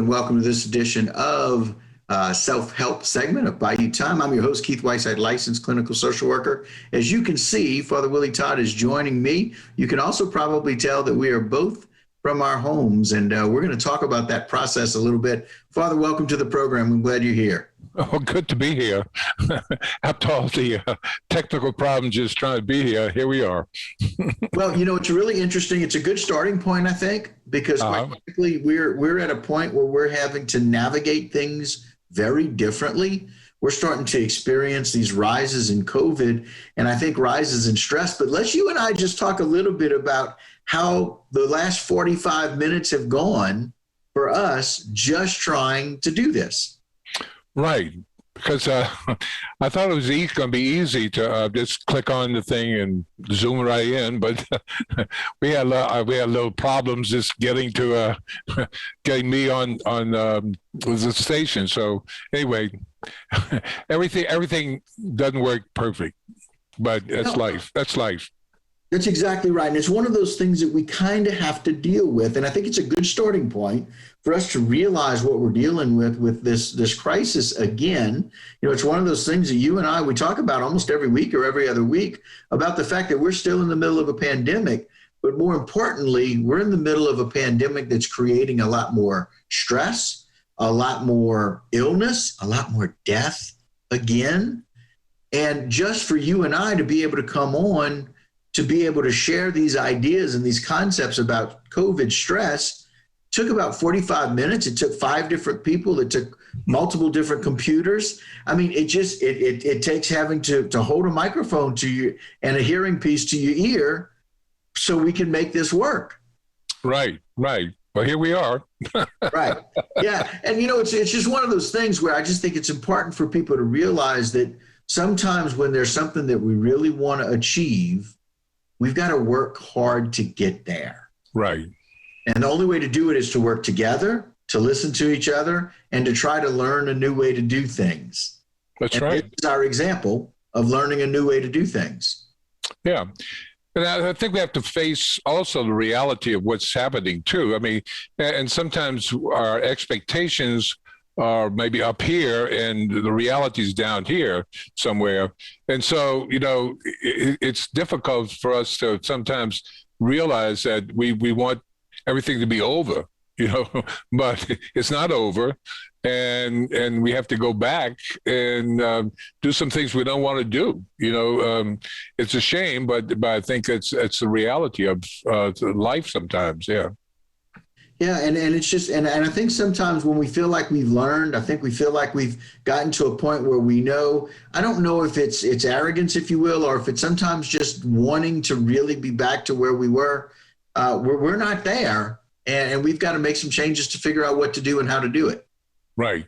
welcome to this edition of Self-Help segment of Bayou Time. I'm your host, Keith Weisheit, licensed clinical social worker. As you can see, Father Willie Todd is joining me. You can also probably tell that we are both from our homes, and we're going to talk about that process a little bit. Father, welcome to the program. I'm glad you're here. Oh, good to be here. After all the technical problems just trying to be here we are. Well, it's really interesting. It's a good starting point, I think, because quite frankly, we're at a point where we're having to navigate things very differently. We're starting to experience these rises in COVID, and I think rises in stress. But let's you and I just talk a little bit about how the last 45 minutes have gone for us just trying to do this. Right, because I thought it was going to be easy to just click on the thing and zoom right in, but we had little problems just getting me on the station. So anyway, everything doesn't work perfect, but that's life. That's life. That's exactly right. And it's one of those things that we kind of have to deal with. And I think it's a good starting point for us to realize what we're dealing with this crisis again. It's one of those things that you and I, we talk about almost every week or every other week about the fact that we're still in the middle of a pandemic. But more importantly, we're in the middle of a pandemic that's creating a lot more stress, a lot more illness, a lot more death again. And just for you and I to be able to come on, to be able to share these ideas and these concepts about COVID stress took about 45 minutes. It took 5 different people. It took multiple different computers. I mean, it takes having to hold a microphone to you and a hearing piece to your ear so we can make this work. Right. Well, here we are. Right. Yeah. And, it's just one of those things where I just think it's important for people to realize that sometimes when there's something that we really want to achieve, we've got to work hard to get there. Right. And the only way to do it is to work together, to listen to each other, and to try to learn a new way to do things. That's right. This is our example of learning a new way to do things. Yeah. And I think we have to face also the reality of what's happening too. I mean, and sometimes our expectations are maybe up here and the reality is down here somewhere. And so, it's difficult for us to sometimes realize that we want everything to be over, but it's not over. And we have to go back and do some things we don't want to do. It's a shame, but I think it's the reality of life sometimes. Yeah. Yeah, and it's just, and I think sometimes when we feel like we've learned, I think we feel like we've gotten to a point where we know, I don't know if it's arrogance, if you will, or if it's sometimes just wanting to really be back to where we were. We're not there, and we've got to make some changes to figure out what to do and how to do it. Right.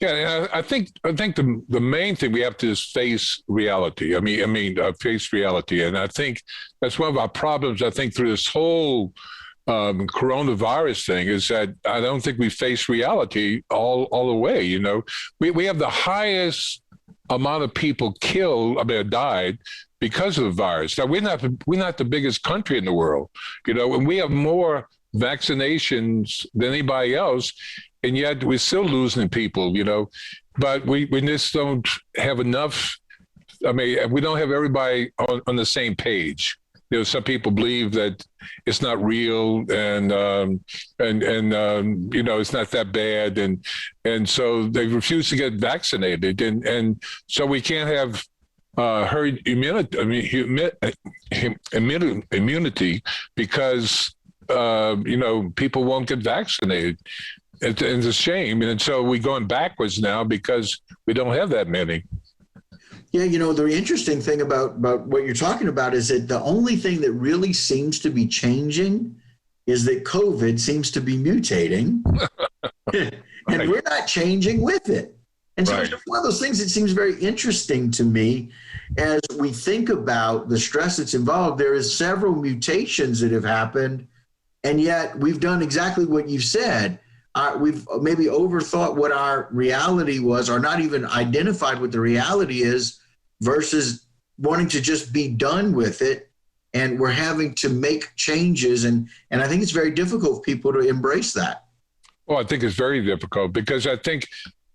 Yeah, I think the main thing we have to is face reality. Face reality, and I think that's one of our problems. I think through this whole coronavirus thing is that I don't think we face reality all the way. We have the highest amount of people killed, died because of the virus. Now we're not the biggest country in the world, and we have more vaccinations than anybody else, and yet we're still losing people, but we just don't have enough. We don't have everybody on the same page. Some people believe that it's not real and it's not that bad. And so they refuse to get vaccinated. And so we can't have herd immunity because, people won't get vaccinated. It's a shame. And so we're going backwards now because we don't have that many. Yeah, the interesting thing about what you're talking about is that the only thing that really seems to be changing is that COVID seems to be mutating, and we're not changing with it. And so it's one of those things that seems very interesting to me as we think about the stress that's involved. There is several mutations that have happened, and yet we've done exactly what you've said. We've maybe overthought what our reality was, or not even identified what the reality is, versus wanting to just be done with it. And we're having to make changes. And I think it's very difficult for people to embrace that. Oh, I think it's very difficult because I think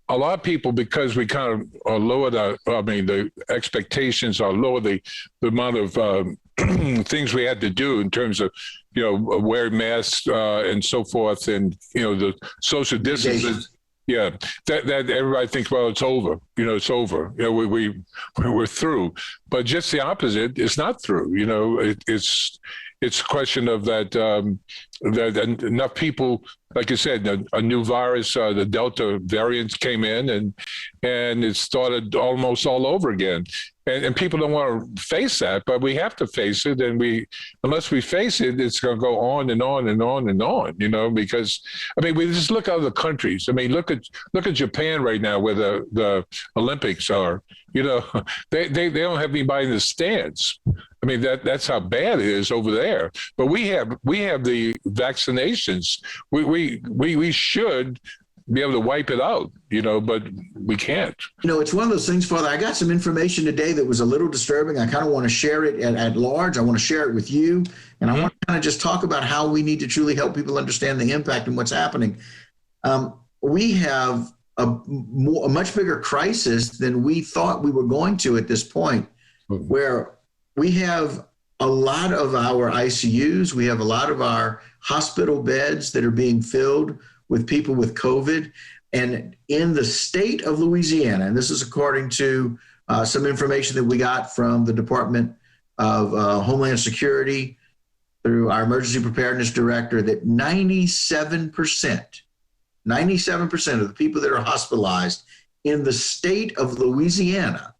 a lot of people, because we kind of lowered the expectations are lower, the amount of things we had to do in terms of, wearing masks and so forth, and, the social distancing. Yeah, that everybody thinks, well, it's over. It's over. We're through. But just the opposite, it's not through. It's a question of that enough people, like you said, a new virus, the Delta variant came in, and it started almost all over again. And people don't want to face that, but we have to face it. And unless we face it, it's going to go on and on and on and on, because, we just look at other countries. Look at Japan right now, where the Olympics are. They don't have anybody in the stands. That's how bad it is over there. But we have the vaccinations. We should be able to wipe it out, but we can't. It's one of those things, Father. I got some information today that was a little disturbing. I kind of want to share it at large. I want to share it with you. And I want to kind of just talk about how we need to truly help people understand the impact and what's happening. We have a much bigger crisis than we thought we were going to at this point, where we have a lot of our ICUs, we have a lot of our hospital beds that are being filled with people with COVID. And in the state of Louisiana, and this is according to some information that we got from the Department of Homeland Security through our emergency preparedness director, that 97% of the people that are hospitalized in the state of Louisiana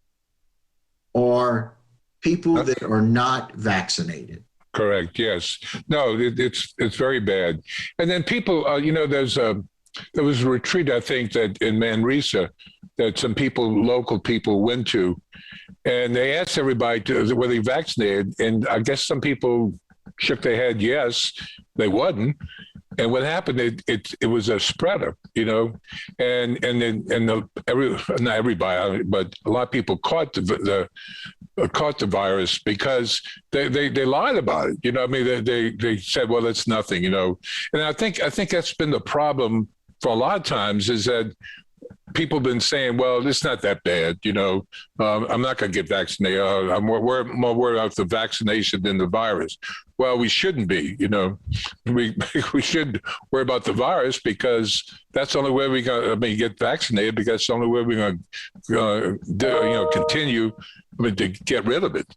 are people that are not vaccinated. Correct. Yes. No, it's very bad. And then people, there was a retreat, I think, that in Manresa that some local people went to, and they asked everybody were they vaccinated, and I guess some people shook their head yes, they wasn't. And what happened? It was a spreader, and not everybody, but a lot of people caught the virus because they lied about it. They said, well, it's nothing, And I think that's been the problem for a lot of times, is that people have been saying, well, it's not that bad, I'm not going to get vaccinated. I'm more worried about the vaccination than the virus. Well, we shouldn't be, we should worry about the virus, because that's the only way we're going to get vaccinated, because that's the only way we're going to continue to get rid of it.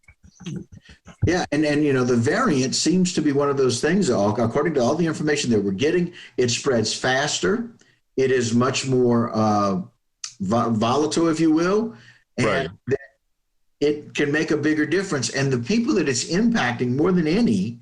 Yeah, and the variant seems to be one of those things. According to all the information that we're getting, it spreads faster. It is much more volatile, if you will, and right. It can make a bigger difference. And the people that it's impacting more than any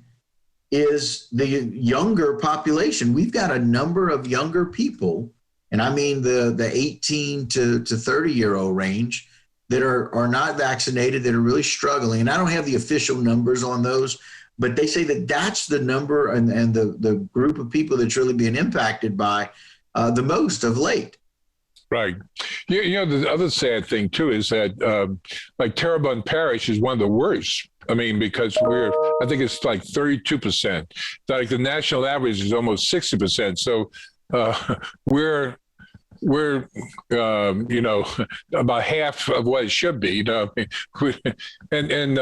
is the younger population. We've got a number of younger people, and I mean the 18 to 30-year-old range, that are not vaccinated, that are really struggling. And I don't have the official numbers on those, but they say that that's the number and the group of people that's really being impacted by the most of late. Right. The other sad thing, too, is that like Terrebonne Parish is one of the worst. Because I think it's like 32%. Like the national average is almost 60%. So we're about half of what it should be, and in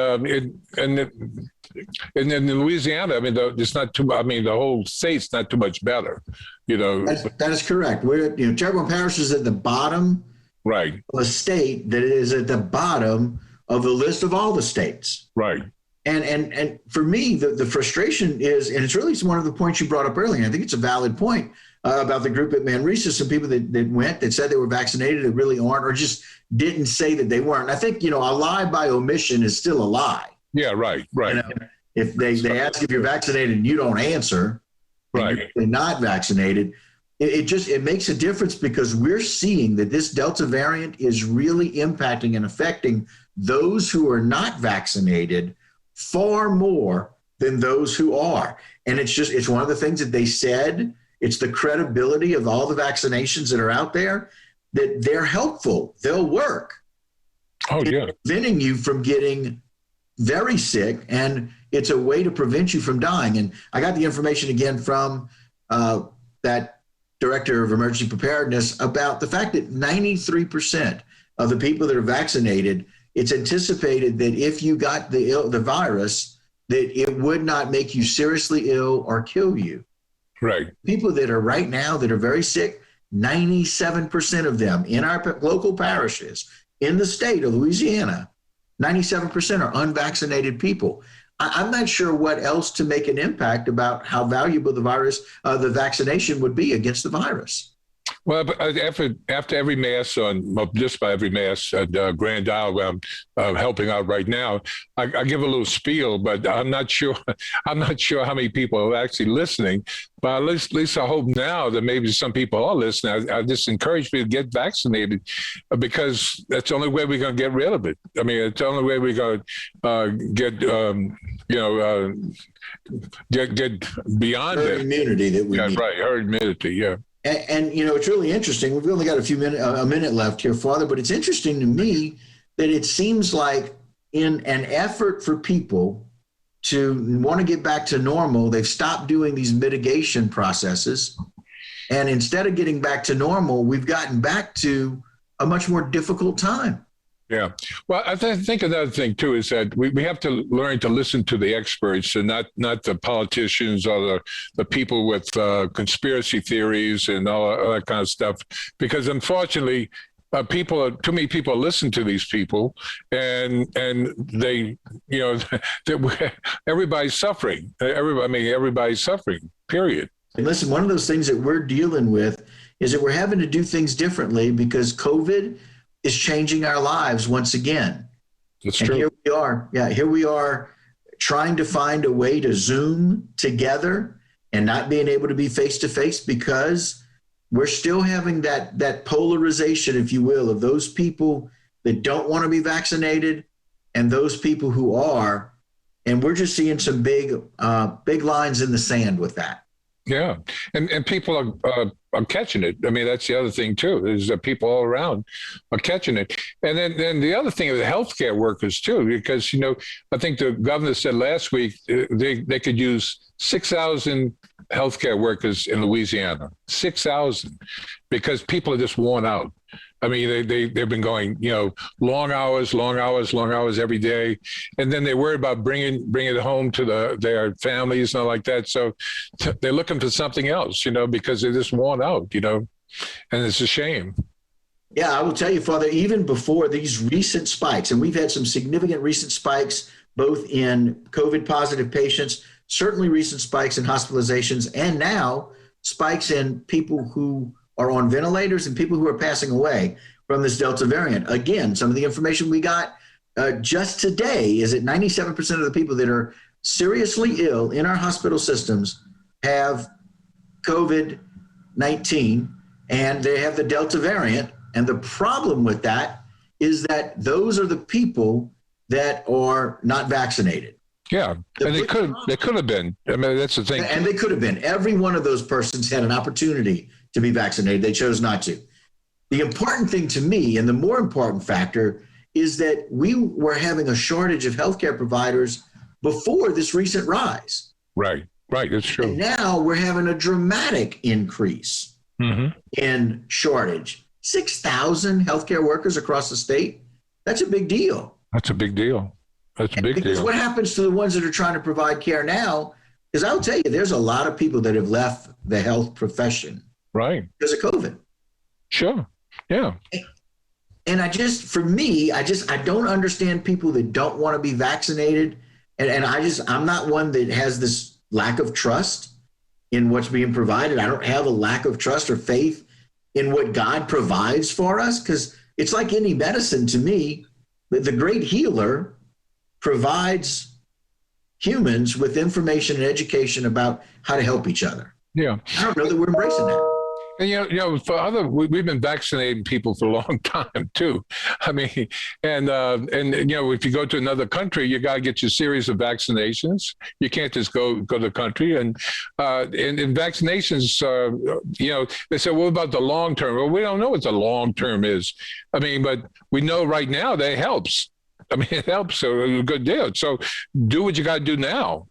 Louisiana, it's not too. The whole state's not too much better, That is correct. Terrebonne Parish is at the bottom, right? Of a state that is at the bottom of the list of all the states, right? And for me, the frustration is, and it's really one of the points you brought up earlier. I think it's a valid point. About the group at Manresa, some people that went, that said they were vaccinated, that really aren't, or just didn't say that they weren't. I think, a lie by omission is still a lie. Yeah, right. If they ask if you're vaccinated and you don't answer, right, you're not vaccinated, it makes a difference, because we're seeing that this Delta variant is really impacting and affecting those who are not vaccinated far more than those who are. And it's one of the things that they said. It's the credibility of all the vaccinations that are out there, that they're helpful. They'll work. Oh, yeah. Preventing you from getting very sick, and it's a way to prevent you from dying. And I got the information again from that director of emergency preparedness, about the fact that 93% of the people that are vaccinated, it's anticipated that if you got the virus, that it would not make you seriously ill or kill you. Right. People that are right now that are very sick, 97% of them in our local parishes in the state of Louisiana, 97% are unvaccinated people. I'm not sure what else to make an impact about how valuable the vaccination would be against the virus. Well, after every mass just about every mass at Grand Isle, where I'm helping out right now, I give a little spiel, but I'm not sure how many people are actually listening. But at least I hope now that maybe some people are listening. I just encourage people to get vaccinated, because that's the only way we're going to get rid of it. I mean, it's the only way we're going to get beyond herd immunity that we need. Right, herd immunity, yeah. And it's really interesting. We've only got a minute left here, Father, but it's interesting to me that it seems like in an effort for people to want to get back to normal, they've stopped doing these mitigation processes. And instead of getting back to normal, we've gotten back to a much more difficult time. Yeah. Well, I think another thing, too, is that we have to learn to listen to the experts and not the politicians or the people with conspiracy theories and all that kind of stuff, because unfortunately, too many people listen to these people, and they, everybody's suffering. Everybody's suffering, period. And listen, one of those things that we're dealing with is that we're having to do things differently because COVID is changing our lives once again. That's true. Here we are. Yeah, here we are trying to find a way to Zoom together and not being able to be face to face because we're still having that polarization, if you will, of those people that don't want to be vaccinated and those people who are. And we're just seeing some big lines in the sand with that. Yeah. And people are catching it. I mean, that's the other thing, too, is that people all around are catching it. And then the other thing is the healthcare workers, too, because, I think the governor said last week they could use 6,000 healthcare workers in Louisiana, 6,000, because people are just worn out. I mean, they've been going, long hours every day, and then they worry about bringing it home to their families and all like that. So they're looking for something else, because they're just worn out, and it's a shame. Yeah, I will tell you, Father, even before these recent spikes, and we've had some significant recent spikes, both in COVID positive patients, certainly recent spikes in hospitalizations, and now spikes in people who are on ventilators and people who are passing away from this Delta variant. Again, some of the information we got just today is that 97% of the people that are seriously ill in our hospital systems have COVID-19 and they have the Delta variant. And the problem with that is that those are the people that are not vaccinated. Yeah, and they could have been. I mean, that's the thing. And they could have been. Every one of those persons had an opportunity to be vaccinated. They chose not to. The important thing to me, and the more important factor, is that we were having a shortage of healthcare providers before this recent rise. Right, that's true. And now we're having a dramatic increase in shortage. 6,000 healthcare workers across the state. That's a big deal. That's a big deal. Because what happens to the ones that are trying to provide care now? Because I'll tell you, there's a lot of people that have left the health profession. Right. Because of COVID. Sure. Yeah. And I don't understand people that don't want to be vaccinated. And I'm not one that has this lack of trust in what's being provided. I don't have a lack of trust or faith in what God provides for us. Because it's like any medicine to me, the great healer provides humans with information and education about how to help each other. Yeah. I don't know that we're embracing that. And we've been vaccinating people for a long time too. I mean, and if you go to another country, you got to get your series of vaccinations. You can't just go to the country and vaccinations. They say, what about the long term? Well, we don't know what the long term is. I mean, but we know right now that it helps. I mean, it helps a good deal. So do what you got to do now,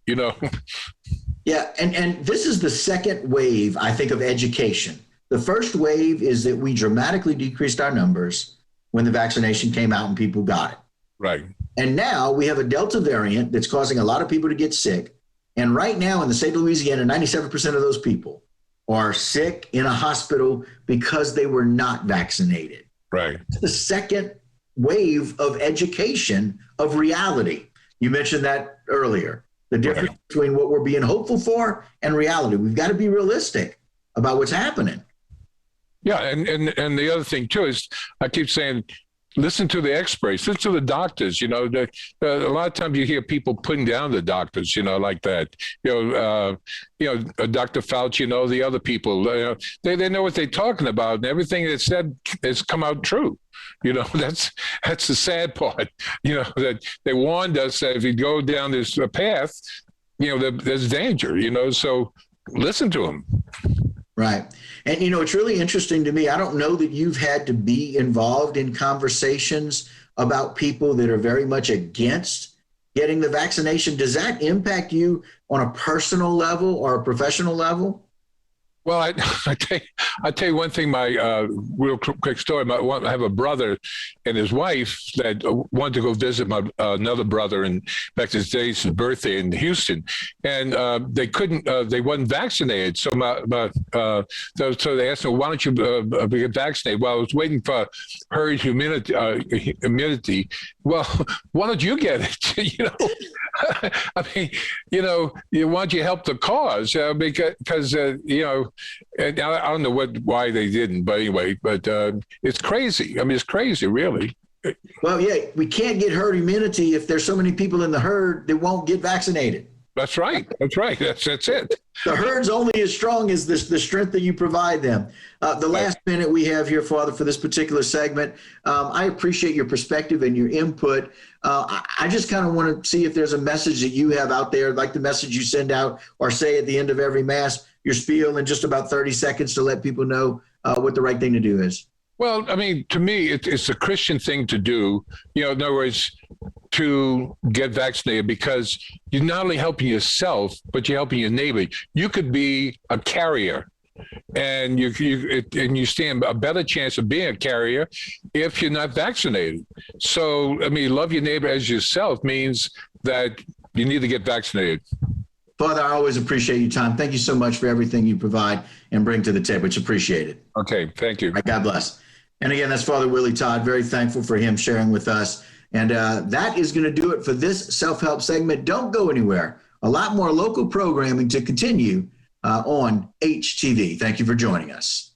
Yeah, and this is the second wave, I think, of education. The first wave is that we dramatically decreased our numbers when the vaccination came out and people got it. Right. And now we have a Delta variant that's causing a lot of people to get sick. And right now in the state of Louisiana, 97% of those people are sick in a hospital because they were not vaccinated. Right. The second wave of education of reality. You mentioned that earlier. The difference between what we're being hopeful for and reality. We've got to be realistic about what's happening. Yeah, and the other thing too is I keep saying, listen to the experts, listen to the doctors. You know, a lot of times you hear people putting down the doctors, you know, like that. Dr. Fauci, you know, the other people, they know what they're talking about, and everything that's said has come out true. You know, that's the sad part. You know, that they warned us that if you go down this path, you know, there's danger. You know, so listen to them. Right. And, you know, it's really interesting to me. I don't know that you've had to be involved in conversations about people that are very much against getting the vaccination. Does that impact you on a personal level or a professional level? Well, I tell you one thing. My real quick story. I have a brother and his wife that wanted to go visit my another brother, and back to his birthday in Houston, and they couldn't. They wasn't vaccinated, so so they asked me, "Why don't you get vaccinated?" Well, I was waiting for herd immunity. Well, why don't you get it? You know. I mean, you know, why don't you help the cause? Because you know, and I don't know why they didn't, but anyway, it's crazy. I mean, it's crazy, really. Well, yeah, we can't get herd immunity if there's so many people in the herd that won't get vaccinated. That's right. That's right. That's it. The herd's only as strong as the strength that you provide them. The last minute we have here, Father, for this particular segment, I appreciate your perspective and your input. I just kind of want to see if there's a message that you have out there, like the message you send out or say at the end of every Mass, your spiel in just about 30 seconds to let people know what the right thing to do is. Well, I mean, to me, it's a Christian thing to do. You know, in other words, to get vaccinated, because you're not only helping yourself, but you're helping your neighbor. You could be a carrier, and you stand a better chance of being a carrier if you're not vaccinated. So, I mean, love your neighbor as yourself means that you need to get vaccinated. Father, I always appreciate your time. Thank you so much for everything you provide and bring to the table. It's appreciated. Okay, thank you. All right, God bless. And again, that's Father Willie Todd. Very thankful for him sharing with us. And that is going to do it for this self-help segment. Don't go anywhere. A lot more local programming to continue on HTV. Thank you for joining us.